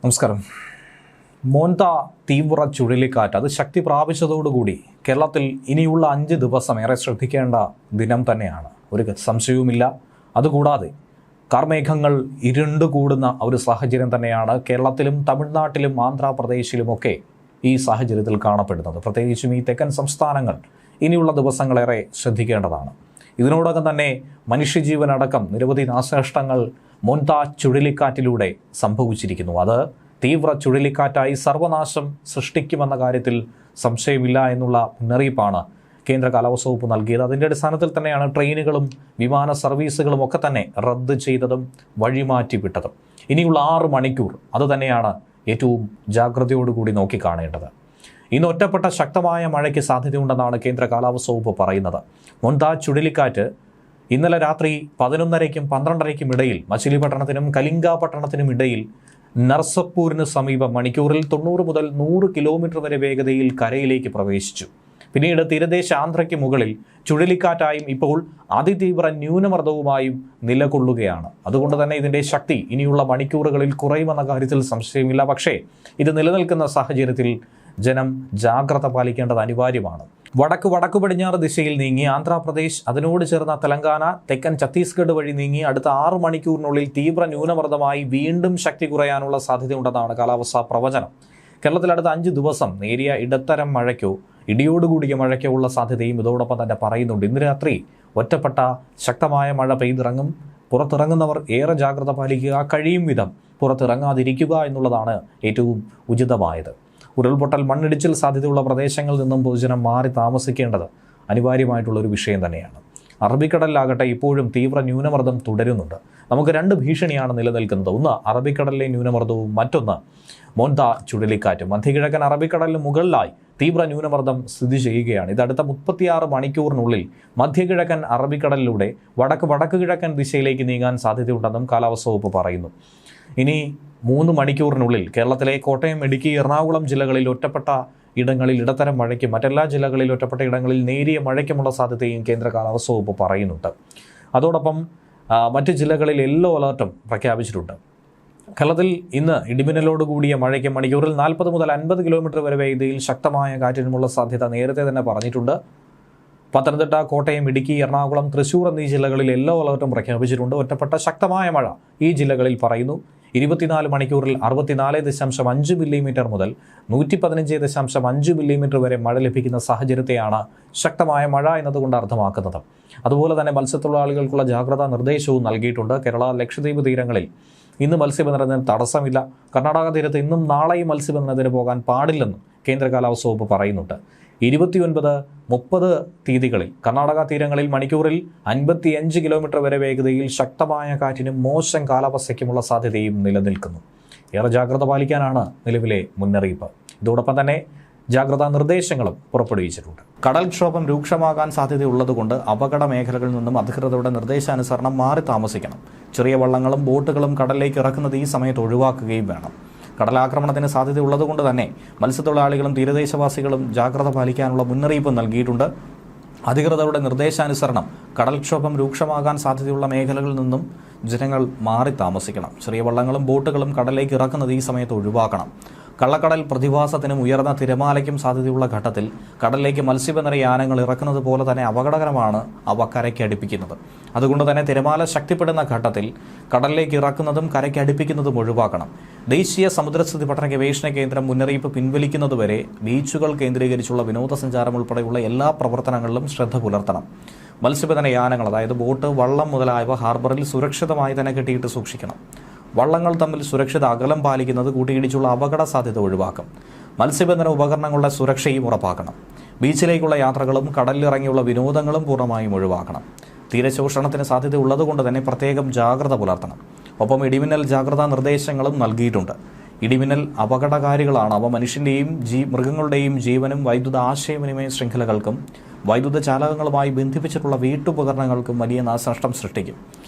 നമസ്കാരം. മോന്ത തീവ്ര ചുഴലിക്കാറ്റ് അത് ശക്തി പ്രാപിച്ചതോടുകൂടി കേരളത്തിൽ ഇനിയുള്ള 5 ദിവസം ഏറെ ശ്രദ്ധിക്കേണ്ട ദിനം തന്നെയാണ്. ഒരു സംശയവുമില്ല. അതുകൂടാതെ കാർമേഘങ്ങൾ ഇരുണ്ടുകൂടുന്ന ഒരു സാഹചര്യം തന്നെയാണ് കേരളത്തിലും തമിഴ്നാട്ടിലും ആന്ധ്രാപ്രദേശിലുമൊക്കെ ഈ സാഹചര്യത്തിൽ കാണപ്പെടുന്നത്. പ്രത്യേകിച്ചും ഈ തെക്കൻ സംസ്ഥാനങ്ങൾ ഇനിയുള്ള ദിവസങ്ങളേറെ ശ്രദ്ധിക്കേണ്ടതാണ്. ഇതിനോടകം തന്നെ മനുഷ്യജീവനടക്കം നിരവധി നാശനഷ്ടങ്ങൾ മോന്ത ചുഴലിക്കാറ്റിലൂടെ സംഭവിച്ചിരിക്കുന്നു. അത് തീവ്ര ചുഴലിക്കാറ്റായി സർവനാശം സൃഷ്ടിക്കുമെന്ന കാര്യത്തിൽ സംശയമില്ല എന്നുള്ള മുന്നറിയിപ്പാണ് കേന്ദ്ര കാലാവസ്ഥാ വകുപ്പ് നൽകിയത്. അതിൻ്റെ അടിസ്ഥാനത്തിൽ തന്നെയാണ് ട്രെയിനുകളും വിമാന സർവീസുകളും ഒക്കെ തന്നെ റദ്ദ് ചെയ്തതും വഴിമാറ്റി വിട്ടതും. ഇനിയുള്ള 6 മണിക്കൂർ അത് തന്നെയാണ് ഏറ്റവും ജാഗ്രതയോടുകൂടി നോക്കിക്കാണേണ്ടത്. ഇന്ന് ഒറ്റപ്പെട്ട ശക്തമായ മഴയ്ക്ക് സാധ്യതയുണ്ടെന്നാണ് കേന്ദ്ര കാലാവസ്ഥാ വകുപ്പ് പറയുന്നത്. മോന്ത ചുഴലിക്കാറ്റ് ഇന്നലെ രാത്രി 11:30-ക്കും 12:30-ക്കും ഇടയിൽ മച്ചിലിപട്ടണത്തിനും കലിംഗപട്ടണത്തിനും ഇടയിൽ നർസപ്പൂരിന് സമീപം മണിക്കൂറിൽ 90 മുതൽ 100 കിലോമീറ്റർ വരെ വേഗതയിൽ കരയിലേക്ക് പ്രവേശിച്ചു. പിന്നീട് തീരദേശ ആന്ധ്രയ്ക്ക് മുകളിൽ ചുഴലിക്കാറ്റായും ഇപ്പോൾ അതിതീവ്ര ന്യൂനമർദ്ദവുമായും നിലകൊള്ളുകയാണ്. അതുകൊണ്ട് തന്നെ ഇതിൻ്റെ ശക്തി ഇനിയുള്ള മണിക്കൂറുകളിൽ കുറയുമെന്ന കാര്യത്തിൽ സംശയമില്ല. പക്ഷേ ഇത് നിലനിൽക്കുന്ന സാഹചര്യത്തിൽ ജനം ജാഗ്രത പാലിക്കേണ്ടത് അനിവാര്യമാണ്. വടക്ക് പടിഞ്ഞാറ് ദിശയിൽ നീങ്ങി ആന്ധ്രാപ്രദേശ്, അതിനോട് ചേർന്ന തെലങ്കാന, തെക്കൻ ഛത്തീസ്ഗഡ് വഴി നീങ്ങി അടുത്ത 6 മണിക്കൂറിനുള്ളിൽ തീവ്ര ന്യൂനമർദ്ദമായി വീണ്ടും ശക്തി കുറയാനുള്ള സാധ്യതയുണ്ടെന്നാണ് കാലാവസ്ഥാ പ്രവചനം. കേരളത്തിൽ അടുത്ത 5 ദിവസം നേരിയ ഇടത്തരം മഴയ്ക്കോ ഇടിയോടുകൂടിയ മഴയ്ക്കോ ഉള്ള സാധ്യതയും ഇതോടൊപ്പം തന്നെ പറയുന്നുണ്ട്. ഇന്ന് രാത്രി ഒറ്റപ്പെട്ട ശക്തമായ മഴ പെയ്തിറങ്ങും. പുറത്തിറങ്ങുന്നവർ ഏറെ ജാഗ്രത പാലിക്കുക, കഴിയും വിധം പുറത്തിറങ്ങാതിരിക്കുക എന്നുള്ളതാണ് ഏറ്റവും ഉചിതമായത്. ഉരുൾപൊട്ടൽ, മണ്ണിടിച്ചിൽ സാധ്യതയുള്ള പ്രദേശങ്ങളിൽ നിന്നും പൊതുജനം മാറി താമസിക്കേണ്ടത് അനിവാര്യമായിട്ടുള്ളൊരു വിഷയം തന്നെയാണ്. അറബിക്കടലിലാകട്ടെ ഇപ്പോഴും തീവ്ര ന്യൂനമർദ്ദം തുടരുന്നുണ്ട്. നമുക്ക് 2 ഭീഷണിയാണ് നിലനിൽക്കുന്നത്. ഒന്ന് അറബിക്കടലിലെ ന്യൂനമർദ്ദവും, മറ്റൊന്ന് മോന്ത ചുഴലിക്കാറ്റും. മധ്യകിഴക്കൻ അറബിക്കടലിന് മുകളിലായി തീവ്ര ന്യൂനമർദ്ദം സ്ഥിതി ചെയ്യുകയാണ്. ഇത് അടുത്ത 36 മണിക്കൂറിനുള്ളിൽ മധ്യകിഴക്കൻ അറബിക്കടലിലൂടെ വടക്ക് കിഴക്കൻ ദിശയിലേക്ക് നീങ്ങാൻ സാധ്യതയുണ്ടെന്നും കാലാവസ്ഥാ വകുപ്പ് പറയുന്നു. ഇനി 3 മണിക്കൂറിനുള്ളിൽ കേരളത്തിലെ കോട്ടയം, ഇടുക്കി, എറണാകുളം ജില്ലകളിൽ ഒറ്റപ്പെട്ട ഇടങ്ങളിൽ ഇടത്തരം മഴയ്ക്കും മറ്റെല്ലാ ജില്ലകളിൽ ഒറ്റപ്പെട്ട ഇടങ്ങളിൽ നേരിയ മഴയ്ക്കുമുള്ള സാധ്യതയും കേന്ദ്ര കാലാവസ്ഥാ വകുപ്പ് പറയുന്നുണ്ട്. അതോടൊപ്പം മറ്റ് ജില്ലകളിൽ യെല്ലോ അലർട്ടും പ്രഖ്യാപിച്ചിട്ടുണ്ട്. കേരളത്തിൽ ഇന്ന് ഇടിമിന്നലോടുകൂടിയ മഴയ്ക്ക് മണിക്കൂറിൽ 40 മുതൽ 50 കിലോമീറ്റർ വരെ വേഗതയിൽ ശക്തമായ കാറ്റിനുമുള്ള സാധ്യത നേരത്തെ തന്നെ പറഞ്ഞിട്ടുണ്ട്. പത്തനംതിട്ട, കോട്ടയം, ഇടുക്കി, എറണാകുളം, തൃശ്ശൂർ എന്നീ ജില്ലകളിൽ യെല്ലോ അലർട്ടും പ്രഖ്യാപിച്ചിട്ടുണ്ട്. ഒറ്റപ്പെട്ട ശക്തമായ മഴ ഈ ജില്ലകളിൽ പറയുന്നു. 24 മണിക്കൂറിൽ 64.5 മില്ലിമീറ്റർ മുതൽ 115.5 മില്ലിമീറ്റർ വരെ മഴ ലഭിക്കുന്ന സാഹചര്യത്തെയാണ് ശക്തമായ മഴ എന്നതുകൊണ്ട് അർത്ഥമാക്കുന്നത്. അതുപോലെ തന്നെ മത്സ്യത്തൊഴിലാളികൾക്കുള്ള ജാഗ്രതാ നിർദ്ദേശവും നൽകിയിട്ടുണ്ട്. കേരള, ലക്ഷദ്വീപ് തീരങ്ങളിൽ ഇന്ന് മത്സ്യബന്ധനത്തിന് തടസ്സമില്ല. കർണാടക തീരത്ത് ഇന്നും നാളെയും മത്സ്യബന്ധനത്തിന് പോകാൻ പാടില്ലെന്നും കേന്ദ്ര കാലാവസ്ഥാ വകുപ്പ് പറയുന്നുണ്ട്. 29, 30 തീയതികളിൽ കർണാടക തീരങ്ങളിൽ മണിക്കൂറിൽ 55 കിലോമീറ്റർ വരെ വേഗതയിൽ ശക്തമായ കാറ്റിനും മോശം കാലാവസ്ഥയ്ക്കുമുള്ള സാധ്യതയും നിലനിൽക്കുന്നു. ഏറെ ജാഗ്രത പാലിക്കാനാണ് നിലവിലെ മുന്നറിയിപ്പ്. ഇതോടൊപ്പം തന്നെ ജാഗ്രതാ നിർദ്ദേശങ്ങളും പുറപ്പെടുവിച്ചിട്ടുണ്ട്. കടൽക്ഷോഭം രൂക്ഷമാകാൻ സാധ്യതയുള്ളതുകൊണ്ട് അപകട മേഖലകളിൽ നിന്നും അധികൃതരുടെ നിർദ്ദേശാനുസരണം മാറി താമസിക്കണം. ചെറിയ വള്ളങ്ങളും ബോട്ടുകളും കടലിലേക്ക് ഇറക്കുന്നത് ഈ സമയത്ത് ഒഴിവാക്കുകയും വേണം. കടലാക്രമണത്തിന് സാധ്യതയുള്ളതുകൊണ്ട് തന്നെ മത്സ്യത്തൊഴിലാളികളും തീരദേശവാസികളും ജാഗ്രത പാലിക്കാനുള്ള മുന്നറിയിപ്പ് നൽകിയിട്ടുണ്ട്. അധികൃതരുടെ നിർദ്ദേശാനുസരണം കടൽക്ഷോഭം രൂക്ഷമാകാൻ സാധ്യതയുള്ള മേഖലകളിൽ നിന്നും ജനങ്ങൾ മാറി താമസിക്കണം. ചെറിയ വള്ളങ്ങളും ബോട്ടുകളും കടലിലേക്ക് ഇറക്കുന്നത് ഈ സമയത്ത് ഒഴിവാക്കണം. കള്ളക്കടൽ പ്രതിഭാസത്തിനും ഉയർന്ന തിരമാലയ്ക്കും സാധ്യതയുള്ള ഘട്ടത്തിൽ കടലിലേക്ക് മത്സ്യബന്ധന യാനങ്ങൾ ഇറക്കുന്നത് പോലെ തന്നെ അപകടകരമാണ് അവ കരയ്ക്ക് അടുപ്പിക്കുന്നത്. അതുകൊണ്ട് തന്നെ തിരമാല ശക്തിപ്പെടുന്ന ഘട്ടത്തിൽ കടലിലേക്ക് ഇറക്കുന്നതും കരയ്ക്ക് അടുപ്പിക്കുന്നതും ഒഴിവാക്കണം. ദേശീയ സമുദ്രസ്ഥിതി പഠന ഗവേഷണ കേന്ദ്രം മുന്നറിയിപ്പ് പിൻവലിക്കുന്നതുവരെ ബീച്ചുകൾ കേന്ദ്രീകരിച്ചുള്ള വിനോദസഞ്ചാരം ഉൾപ്പെടെയുള്ള എല്ലാ പ്രവർത്തനങ്ങളിലും ശ്രദ്ധ പുലർത്തണം. മത്സ്യബന്ധന യാനങ്ങൾ, അതായത് ബോട്ട്, വള്ളം മുതലായവ ഹാർബറിൽ സുരക്ഷിതമായി തന്നെ കെട്ടിയിട്ട് സൂക്ഷിക്കണം. വള്ളങ്ങൾ തമ്മിൽ സുരക്ഷിത അകലം പാലിക്കുന്നത് കൂട്ടിയിടിച്ചുള്ള അപകട സാധ്യത ഒഴിവാക്കും. മത്സ്യബന്ധന ഉപകരണങ്ങളുടെ സുരക്ഷയും ഉറപ്പാക്കണം. ബീച്ചിലേക്കുള്ള യാത്രകളും കടലിലിറങ്ങിയുള്ള വിനോദങ്ങളും പൂർണ്ണമായും ഒഴിവാക്കണം. തീരശോഷണത്തിന് സാധ്യത ഉള്ളതുകൊണ്ട് തന്നെ പ്രത്യേകം ജാഗ്രത പുലർത്തണം. ഒപ്പം ഇടിമിന്നൽ ജാഗ്രതാ നിർദ്ദേശങ്ങളും നൽകിയിട്ടുണ്ട്. ഇടിമിന്നൽ അപകടകാരികളാണ്. അവ മനുഷ്യൻ്റെയും മൃഗങ്ങളുടെയും ജീവനും വൈദ്യുത ആശയവിനിമയ ശൃംഖലകൾക്കും വൈദ്യുത ചാലകങ്ങളുമായി ബന്ധിപ്പിച്ചിട്ടുള്ള വീട്ടുപകരണങ്ങൾക്കും വലിയ നാശനഷ്ടം സൃഷ്ടിക്കും.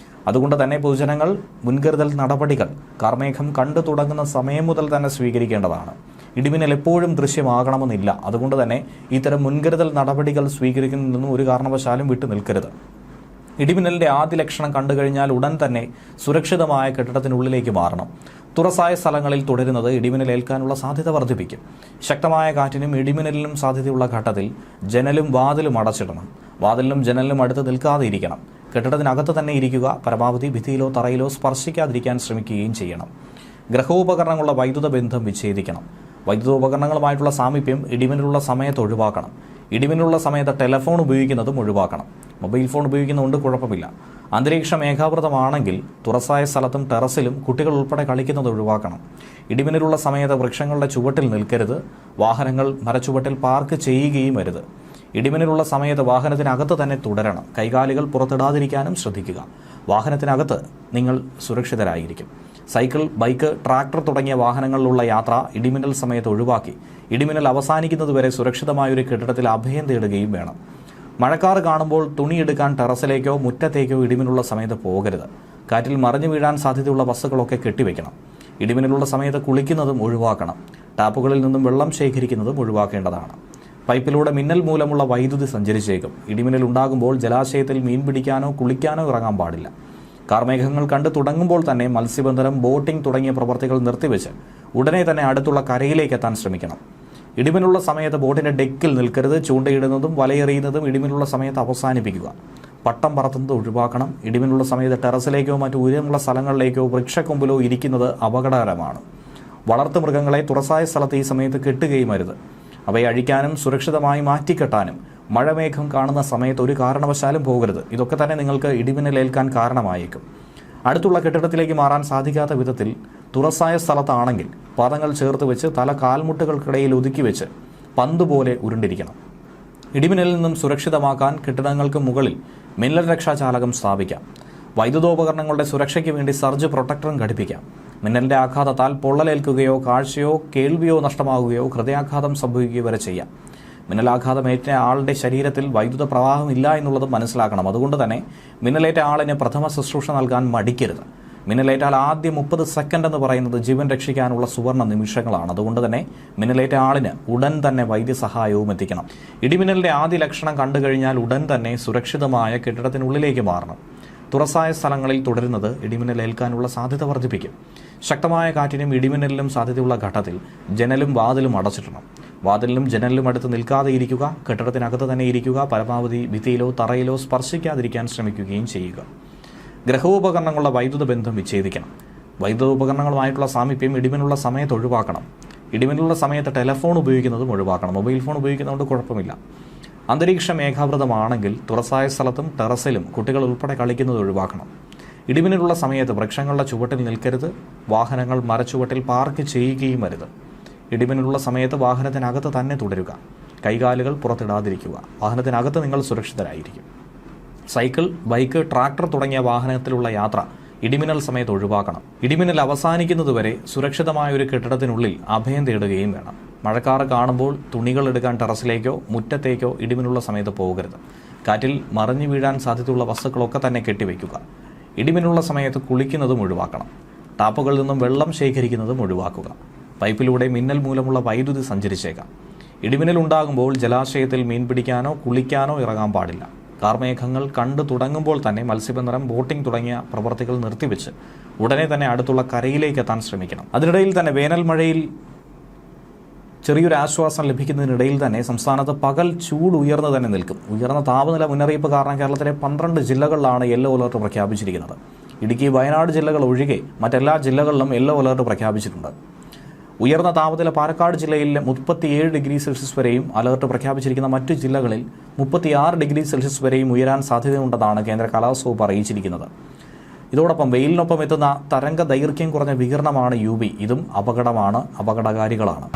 അതുകൊണ്ട് തന്നെ പൊതുജനങ്ങൾ മുൻകരുതൽ നടപടികൾ കാർമേഘം കണ്ടു തുടങ്ങുന്ന സമയം മുതൽ തന്നെ സ്വീകരിക്കേണ്ടതാണ്. ഇടിമിന്നൽ എപ്പോഴും ദൃശ്യമാകണമെന്നില്ല. അതുകൊണ്ട് തന്നെ ഇത്തരം മുൻകരുതൽ നടപടികൾ സ്വീകരിക്കുന്നതിൽ നിന്നും ഒരു കാരണവശാലും വിട്ടു നിൽക്കരുത്. ഇടിമിന്നലിൻ്റെ ആദ്യ ലക്ഷണം കണ്ടു കഴിഞ്ഞാൽ ഉടൻ തന്നെ സുരക്ഷിതമായ കെട്ടിടത്തിനുള്ളിലേക്ക് മാറണം. തുറസായ സ്ഥലങ്ങളിൽ തുടരുന്നത് ഇടിമിന്നലേൽക്കാനുള്ള സാധ്യത വർദ്ധിപ്പിക്കും. ശക്തമായ കാറ്റിനും ഇടിമിന്നലിനും സാധ്യതയുള്ള ഘട്ടത്തിൽ ജനലും വാതിലും അടച്ചിടണം. വാതിലിനും ജനലിനും അടുത്ത് നിൽക്കാതെ ഇരിക്കണം. കെട്ടിടത്തിനകത്ത് തന്നെ ഇരിക്കുക. പരമാവധി ഭിത്തിയിലോ തറയിലോ സ്പർശിക്കാതിരിക്കാൻ ശ്രമിക്കുകയും ചെയ്യണം. ഗ്രഹോപകരണങ്ങളുടെ വൈദ്യുത ബന്ധം വിച്ഛേദിക്കണം. വൈദ്യുതോപകരണങ്ങളുമായിട്ടുള്ള സാമീപ്യം ഇടിമിന്നലുള്ള സമയത്ത് ഒഴിവാക്കണം. ഇടിമിന്നലുള്ള സമയത്ത് ടെലഫോൺ ഉപയോഗിക്കുന്നതും ഒഴിവാക്കണം. മൊബൈൽ ഫോൺ ഉപയോഗിക്കുന്നതുകൊണ്ട് കുഴപ്പമില്ല. അന്തരീക്ഷം മേഘാവൃതമാണെങ്കിൽ തുറസായ സ്ഥലത്തും ടെറസിലും കുട്ടികൾ ഉൾപ്പെടെ കളിക്കുന്നത് ഒഴിവാക്കണം. ഇടിമിന്നലുള്ള സമയത്ത് വൃക്ഷങ്ങളുടെ ചുവട്ടിൽ നിൽക്കരുത്. വാഹനങ്ങൾ മരച്ചുവട്ടിൽ പാർക്ക് ചെയ്യുകയും വരുത്. ഇടിമിന്നലുള്ള സമയത്ത് വാഹനത്തിനകത്ത് തന്നെ തുടരണം. കൈകാലുകൾ പുറത്തിടാതിരിക്കാനും ശ്രദ്ധിക്കുക. വാഹനത്തിനകത്ത് നിങ്ങൾ സുരക്ഷിതരായിരിക്കും. സൈക്കിൾ, ബൈക്ക്, ട്രാക്ടർ തുടങ്ങിയ വാഹനങ്ങളിലുള്ള യാത്ര ഇടിമിന്നൽ സമയത്ത് ഒഴിവാക്കി ഇടിമിന്നൽ അവസാനിക്കുന്നതുവരെ സുരക്ഷിതമായൊരു കെട്ടിടത്തിൽ അഭയം തേടുകയും വേണം. മഴക്കാറ് കാണുമ്പോൾ തുണിയെടുക്കാൻ ടെറസിലേക്കോ മുറ്റത്തേക്കോ ഇടിമിന്നലുള്ള സമയത്ത് പോകരുത്. കാറ്റിൽ മറിഞ്ഞു വീഴാൻ സാധ്യതയുള്ള വസ്തുക്കളൊക്കെ കെട്ടിവെക്കണം. ഇടിമിന്നലുള്ള സമയത്ത് കുളിക്കുന്നതും ഒഴിവാക്കണം. ടാപ്പുകളിൽ നിന്നും വെള്ളം ശേഖരിക്കുന്നതും ഒഴിവാക്കേണ്ടതാണ്. പൈപ്പിലൂടെ മിന്നൽ മൂലമുള്ള വൈദ്യുതി സഞ്ചരിച്ചേക്കും. ഇടിമിന്നൽ ഉണ്ടാകുമ്പോൾ ജലാശയത്തിൽ മീൻ പിടിക്കാനോ കുളിക്കാനോ ഇറങ്ങാൻ പാടില്ല. കാർമേഘങ്ങൾ കണ്ടു തുടങ്ങുമ്പോൾ തന്നെ മത്സ്യബന്ധനം, ബോട്ടിംഗ് തുടങ്ങിയ പ്രവർത്തികൾ നിർത്തിവെച്ച് ഉടനെ തന്നെ അടുത്തുള്ള കരയിലേക്ക് എത്താൻ ശ്രമിക്കണം. ഇടിമിന്നലുള്ള സമയത്ത് ബോട്ടിൻ്റെ ഡെക്കിൽ നിൽക്കരുത്. ചൂണ്ടയിടുന്നതും വലയെറിയുന്നതും ഇടിമിന്നലുള്ള സമയത്ത് അവസാനിപ്പിക്കുക. പട്ടം പറത്തുന്നത് ഒഴിവാക്കണം. ഇടിമിന്നലുള്ള സമയത്ത് ടെറസിലേക്കോ മറ്റു ഉയരമുള്ള സ്ഥലങ്ങളിലേക്കോ വൃക്ഷക്കൊമ്പിലോ ഇരിക്കുന്നത് അപകടകരമാണ്. വളർത്തുമൃഗങ്ങളെ തുറസായ സ്ഥലത്ത് ഈ സമയത്ത് കെട്ടുകയും അരുത്. അവയെ അഴിക്കാനും സുരക്ഷിതമായി മാറ്റിക്കെട്ടാനും മഴമേഘം കാണുന്ന സമയത്ത് ഒരു കാരണവശാലും പോകരുത്. ഇതൊക്കെ തന്നെ നിങ്ങൾക്ക് ഇടിമിന്നലേൽക്കാൻ കാരണമായേക്കും. അടുത്തുള്ള കെട്ടിടത്തിലേക്ക് മാറാൻ സാധിക്കാത്ത വിധത്തിൽ തുറസായ സ്ഥലത്താണെങ്കിൽ പാദങ്ങൾ ചേർത്ത് വെച്ച് തല കാൽമുട്ടുകൾക്കിടയിൽ ഒതുക്കി വെച്ച് പന്ത് പോലെ ഉരുണ്ടിരിക്കണം. ഇടിമിന്നലിൽ നിന്നും സുരക്ഷിതമാക്കാൻ കെട്ടിടങ്ങൾക്ക് മുകളിൽ മിന്നൽ രക്ഷാചാലകം സ്ഥാപിക്കാം. വൈദ്യുതോപകരണങ്ങളുടെ സുരക്ഷയ്ക്ക് വേണ്ടി സർജ് പ്രൊട്ടക്ടറും ഘടിപ്പിക്കാം. മിന്നലിൻ്റെ ആഘാതത്താൽ പൊള്ളലേൽക്കുകയോ കാഴ്ചയോ കേൾവിയോ നഷ്ടമാകുകയോ ഹൃദയാഘാതം സംഭവിക്കുകയോ വരെ ചെയ്യാം. മിന്നലാഘാതമേറ്റ ആളുടെ ശരീരത്തിൽ വൈദ്യുത പ്രവാഹമില്ല എന്നുള്ളത് മനസ്സിലാക്കണം. അതുകൊണ്ട് തന്നെ മിന്നലേറ്റ ആളിന് പ്രഥമ ശുശ്രൂഷ നൽകാൻ മടിക്കരുത്. മിന്നലേറ്റാൽ ആദ്യ 30 സെക്കൻഡ് എന്ന് പറയുന്നത് ജീവൻ രക്ഷിക്കാനുള്ള സുവർണ്ണ നിമിഷങ്ങളാണ്. അതുകൊണ്ട് തന്നെ മിന്നലേറ്റ ആളിന് ഉടൻ തന്നെ വൈദ്യസഹായവും എത്തിക്കണം. ഇടിമിന്നലിൻ്റെ ആദ്യ ലക്ഷണം കണ്ടു കഴിഞ്ഞാൽ ഉടൻ തന്നെ സുരക്ഷിതമായ കെട്ടിടത്തിനുള്ളിലേക്ക് മാറണം. തുറസായ സ്ഥലങ്ങളിൽ തുടരുന്നത് ഇടിമിന്നലേൽക്കാനുള്ള സാധ്യത വർദ്ധിപ്പിക്കും. ശക്തമായ കാറ്റിനും ഇടിമിന്നലിനും സാധ്യതയുള്ള ഘട്ടത്തിൽ ജനലും വാതിലും അടച്ചിടണം. വാതിലിനും ജനലിലും അടുത്ത് നിൽക്കാതെ ഇരിക്കുക. കെട്ടിടത്തിനകത്ത് തന്നെ ഇരിക്കുക. പരമാവധി ഭിത്തിയിലോ തറയിലോ സ്പർശിക്കാതിരിക്കാൻ ശ്രമിക്കുകയും ചെയ്യുക. ഗ്രഹോപകരണങ്ങളുടെ വൈദ്യുത ബന്ധം വിച്ഛേദിക്കണം. വൈദ്യുതോപകരണങ്ങളുമായിട്ടുള്ള സാമീപ്യം ഇടിമിന്നലുള്ള സമയത്ത് ഒഴിവാക്കണം. ഇടിമിന്നലുള്ള സമയത്ത് ടെലഫോൺ ഉപയോഗിക്കുന്നതും ഒഴിവാക്കണം. മൊബൈൽ ഫോൺ ഉപയോഗിക്കുന്നതുകൊണ്ട് കുഴപ്പമില്ല. അന്തരീക്ഷം മേഘാവൃതമാണെങ്കിൽ തുറസായ സ്ഥലത്തും ടെറസിലും കുട്ടികൾ ഉൾപ്പെടെ കളിക്കുന്നത് ഒഴിവാക്കണം. ഇടിമിന്നലുള്ള സമയത്ത് വൃക്ഷങ്ങളുടെ ചുവട്ടിൽ നിൽക്കരുത്. വാഹനങ്ങൾ മരച്ചുവട്ടിൽ പാർക്ക് ചെയ്യുകയും അരുത്. ഇടിമിന്നലുള്ള സമയത്ത് വാഹനത്തിനകത്ത് തന്നെ തുടരുക. കൈകാലുകൾ പുറത്തിടാതിരിക്കുക. വാഹനത്തിനകത്ത് നിങ്ങൾ സുരക്ഷിതരായിരിക്കും. സൈക്കിൾ, ബൈക്ക്, ട്രാക്ടർ തുടങ്ങിയ വാഹനത്തിലുള്ള യാത്ര ഇടിമിന്നൽ സമയത്ത് ഒഴിവാക്കണം. ഇടിമിന്നൽ അവസാനിക്കുന്നതുവരെ സുരക്ഷിതമായ ഒരു കെട്ടിടത്തിനുള്ളിൽ അഭയം തേടുകയും വേണം. മഴക്കാറ് കാണുമ്പോൾ തുണികൾ എടുക്കാൻ ടെറസിലേക്കോ മുറ്റത്തേക്കോ ഇടിമിന്നലുള്ള സമയത്ത് പോകരുത്. കാറ്റിൽ മറിഞ്ഞു വീഴാൻ സാധ്യതയുള്ള വസ്തുക്കളൊക്കെ തന്നെ കെട്ടിവെക്കുക. ഇടിമിന്നലുള്ള സമയത്ത് കുളിക്കുന്നതും ഒഴിവാക്കണം. ടാപ്പുകളിൽ നിന്നും വെള്ളം ശേഖരിക്കുന്നതും ഒഴിവാക്കുക. പൈപ്പിലൂടെ മിന്നൽ മൂലമുള്ള വൈദ്യുതി സഞ്ചരിച്ചേക്കാം. ഇടിമിന്നൽ ഉണ്ടാകുമ്പോൾ ജലാശയത്തിൽ മീൻ പിടിക്കാനോ കുളിക്കാനോ ഇറങ്ങാൻ പാടില്ല. കാർമേഘങ്ങൾ കണ്ടു തുടങ്ങുമ്പോൾ തന്നെ മത്സ്യബന്ധനം, ബോട്ടിംഗ് തുടങ്ങിയ പ്രവർത്തികൾ നിർത്തിവെച്ച് ഉടനെ തന്നെ അടുത്തുള്ള കരയിലേക്ക് എത്താൻ ശ്രമിക്കണം. അതിനിടയിൽ തന്നെ വേനൽ മഴയിൽ ചെറിയൊരു ആശ്വാസം ലഭിക്കുന്നതിനിടയിൽ തന്നെ സംസ്ഥാനത്ത് പകൽ ചൂട് ഉയർന്നു തന്നെ നിൽക്കും. ഉയർന്ന താപനില മുന്നറിയിപ്പ് കാരണം കേരളത്തിലെ 12 ജില്ലകളിലാണ് യെല്ലോ അലർട്ട് പ്രഖ്യാപിച്ചിരിക്കുന്നത്. ഇടുക്കി, വയനാട് ജില്ലകൾ ഒഴികെ മറ്റെല്ലാ ജില്ലകളിലും യെല്ലോ അലർട്ട് പ്രഖ്യാപിച്ചിട്ടുണ്ട്. ഉയർന്ന താപനില പാലക്കാട് ജില്ലയിൽ 37 ഡിഗ്രി സെൽഷ്യസ് വരെയും അലർട്ട് പ്രഖ്യാപിച്ചിരിക്കുന്ന മറ്റു ജില്ലകളിൽ 36 ഡിഗ്രി സെൽഷ്യസ് വരെയും ഉയരാൻ സാധ്യതയുണ്ടെന്നാണ് കേന്ദ്ര കാലാവസ്ഥാ വകുപ്പ് അറിയിച്ചിരിക്കുന്നത്. ഇതോടൊപ്പം വെയിലിനൊപ്പം എത്തുന്ന തരംഗ ദൈർഘ്യം കുറഞ്ഞ വികിരണമാണ് UV. ഇതും അപകടകാരികളാണ്.